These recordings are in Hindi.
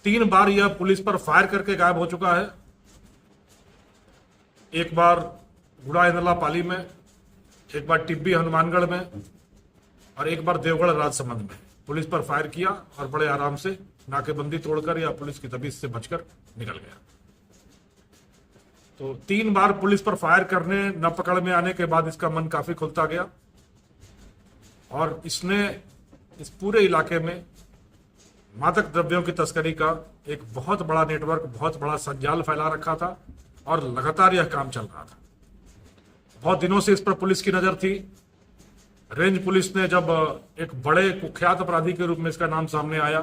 3 बार यह पुलिस पर फायर करके गायब हो चुका है। एक बार गुड़ाइनला पाली में, एक बार टिब्बी हनुमानगढ़ में और एक बार देवगढ़ राजसमंद में पुलिस पर फायर किया और बड़े आराम से नाकेबंदी तोड़कर या पुलिस की तबीयत से बचकर निकल गया। तो 3 बार पुलिस पर फायर करने न पकड़ में आने के बाद इसका मन काफी खुलता गया और इसने इस पूरे इलाके में मादक द्रव्यों की तस्करी का एक बहुत बड़ा नेटवर्क, बहुत बड़ा संजाल फैला रखा था और लगातार यह काम चल रहा था। बहुत दिनों से इस पर पुलिस की नजर थी। रेंज पुलिस ने जब एक बड़े कुख्यात अपराधी के रूप में इसका नाम सामने आया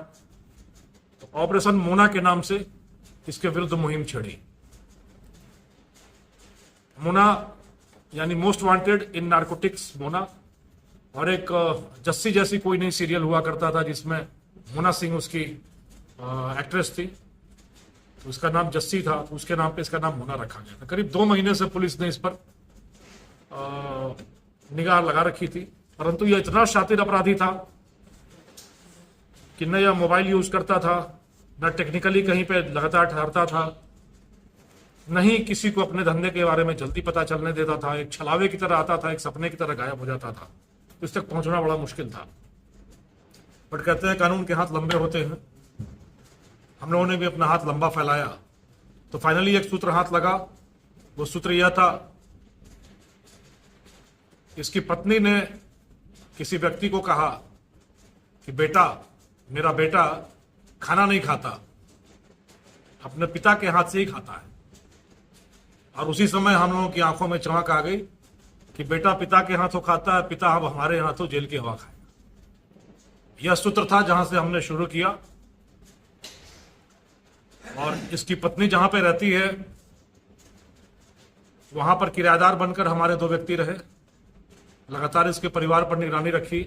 तो ऑपरेशन मोना के नाम से इसके विरुद्ध मुहिम छेड़ी। मोना यानी मोस्ट वांटेड इन नारकोटिक्स मोना, और एक जस्सी जैसी कोई नई सीरियल हुआ करता था जिसमें मोना सिंह उसकी एक्ट्रेस थी, तो उसका नाम जस्सी था, तो उसके नाम पे इसका नाम मोना रखा गया था। करीब 2 महीने से पुलिस ने इस पर निगाह लगा रखी थी, परंतु यह इतना शातिर अपराधी था कि न यह मोबाइल यूज करता था, न टेक्निकली कहीं पे लगातार ठहरता था, न ही किसी को अपने धंधे के बारे में जल्दी पता चलने देता था। एक छलावे की तरह आता था, एक सपने की तरह गायब हो जाता था। तो इस तक पहुंचना बड़ा मुश्किल था। बट कहते हैं कानून के हाथ लंबे होते हैं। हम लोगों ने भी अपना हाथ लंबा फैलाया तो फाइनली एक सूत्र हाथ लगा। वो सूत्र यह था, इसकी पत्नी ने किसी व्यक्ति को कहा कि बेटा, मेरा बेटा खाना नहीं खाता, अपने पिता के हाथ से ही खाता है। और उसी समय हम लोगों की आंखों में चमक आ गई कि बेटा पिता के हाथों खाता है, पिता अब हमारे हाथों जेल की हवा खाएगा। यह सूत्र था जहां से हमने शुरू किया। और इसकी पत्नी जहां पे रहती है वहां पर किराएदार बनकर हमारे 2 व्यक्ति रहे। लगातार इसके परिवार पर निगरानी रखी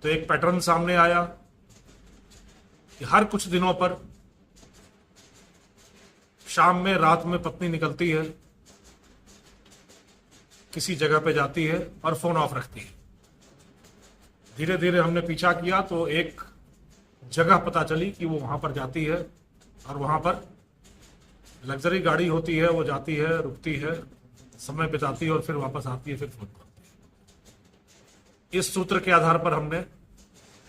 तो एक पैटर्न सामने आया कि हर कुछ दिनों पर शाम में, रात में पत्नी निकलती है, किसी जगह पे जाती है और फोन ऑफ रखती है। धीरे धीरे हमने पीछा किया तो एक जगह पता चली कि वो वहां पर जाती है और वहां पर लग्जरी गाड़ी होती है, वो जाती है, रुकती है, समय बिताती है और फिर वापस आती है, फिर फोन करती है। इस सूत्र के आधार पर हमने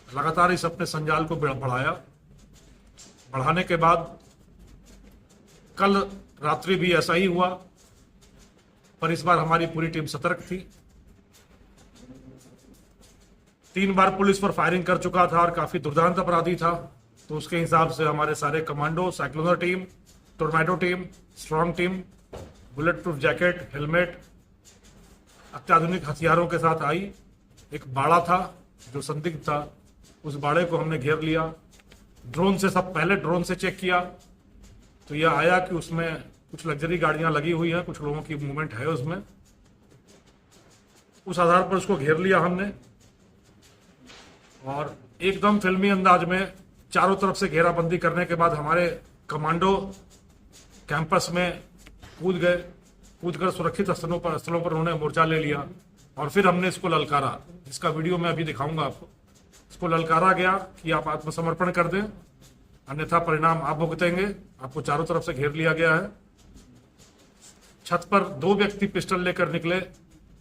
लगातार इस अपने संजाल को बढ़ाया। बढ़ाने के बाद कल रात्रि भी ऐसा ही हुआ, पर इस बार हमारी पूरी टीम सतर्क थी। 3 बार पुलिस पर फायरिंग कर चुका था और काफी दुर्दांत अपराधी था, तो उसके हिसाब से हमारे सारे commando, Cycloner team, tornado team, strong team, bullet proof jacket, helmet, अत्याधुनिक हथियारों के साथ आई। एक बाड़ा था जो संदिग्ध था, उस बाड़े को हमने घेर लिया। ड्रोन से, सब पहले ड्रोन से चेक किया तो यह आया कि उसमें कुछ लग्जरी गाड़ियां लगी हुई हैं, कुछ लोगों की मूवमेंट है उसमें। उस आधार पर उसको घेर लिया हमने और एकदम फिल्मी अंदाज में चारों तरफ से घेराबंदी करने के बाद हमारे कमांडो कैंपस में कूद गए। कूदकर सुरक्षित स्थलों पर उन्होंने मोर्चा ले लिया और फिर हमने इसको ललकारा, जिसका वीडियो मैं अभी दिखाऊंगा आपको। इसको ललकारा गया कि आप आत्मसमर्पण कर दें, अन्यथा परिणाम आप भुगतेंगे। आपको चारों तरफ से घेर लिया गया है। छत पर 2 व्यक्ति पिस्टल लेकर निकले,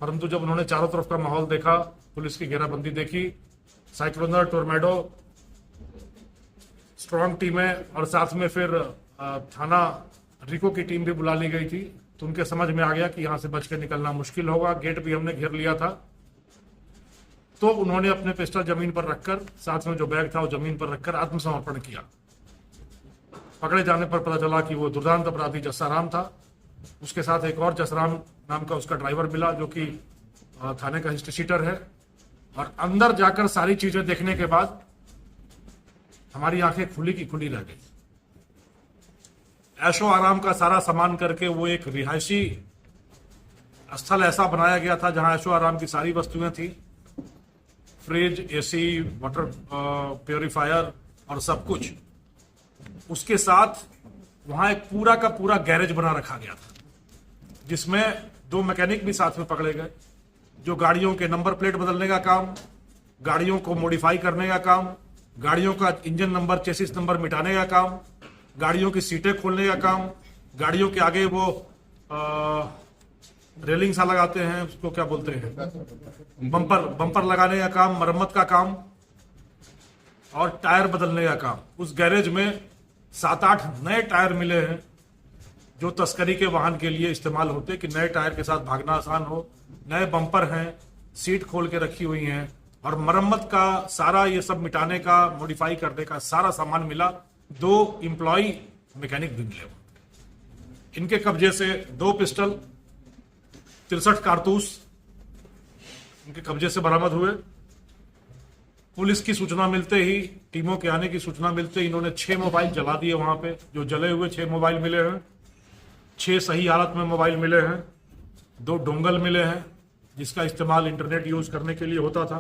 परंतु जब उन्होंने चारों तरफ का माहौल देखा, पुलिस की घेराबंदी देखी, साइक्लोनर, टोर्नेडो, स्ट्रॉन्ग टीमें और साथ में फिर थाना रिको की टीम भी बुला ली गई थी, तो उनके समझ में आ गया कि यहां से बच के निकलना मुश्किल होगा। गेट भी हमने घेर लिया था, तो उन्होंने अपने पिस्टल जमीन पर रखकर, साथ में जो बैग था वो जमीन पर रखकर आत्मसमर्पण किया। पकड़े जाने पर पता चला कि वो दुर्दांत अपराधी जस्साराम था। उसके साथ एक और जसराम नाम का उसका ड्राइवर मिला जो कि थाने का हिस्ट्री शीटर है। और अंदर जाकर सारी चीजें देखने के बाद हमारी आंखें खुली की खुली रह गई। ऐशो आराम का सारा सामान करके वो एक रिहायशी स्थल ऐसा बनाया गया था जहां ऐशो आराम की सारी वस्तुएं थी, फ्रिज, एसी, वाटर प्योरीफायर और सब कुछ। उसके साथ वहां एक पूरा का पूरा गैरेज बना रखा गया था, जिसमें 2 मैकेनिक भी साथ में पकड़े गए, जो गाड़ियों के नंबर प्लेट बदलने का काम, गाड़ियों को मॉडिफाई करने का काम, गाड़ियों का इंजन नंबर, चेसिस नंबर मिटाने का काम, गाड़ियों की सीटें खोलने का काम, गाड़ियों के आगे वो रेलिंग सा लगाते हैं, उसको क्या बोलते हैं, बम्पर लगाने का काम, मरम्मत का काम और टायर बदलने का काम। उस गैरेज में 7-8 नए टायर मिले हैं जो तस्करी के वाहन के लिए इस्तेमाल होते, कि नए टायर के साथ भागना आसान हो। नए बम्पर हैं, सीट खोल के रखी हुई हैं, और मरम्मत का सारा ये सब मिटाने का, मॉडिफाई करने का सारा सामान मिला। 2 एम्प्लॉय मैकेनिक भी मिले। इनके कब्जे से 2 पिस्टल, 63 कारतूस इनके कब्जे से बरामद हुए। पुलिस की सूचना मिलते ही, टीमों के आने की सूचना मिलते ही इन्होंने 6 मोबाइल जला दिए वहां पे। जो जले हुए 6 मोबाइल मिले हैं, 6 सही हालत में मोबाइल मिले हैं, 2 डोंगल मिले हैं जिसका इस्तेमाल इंटरनेट यूज करने के लिए होता था।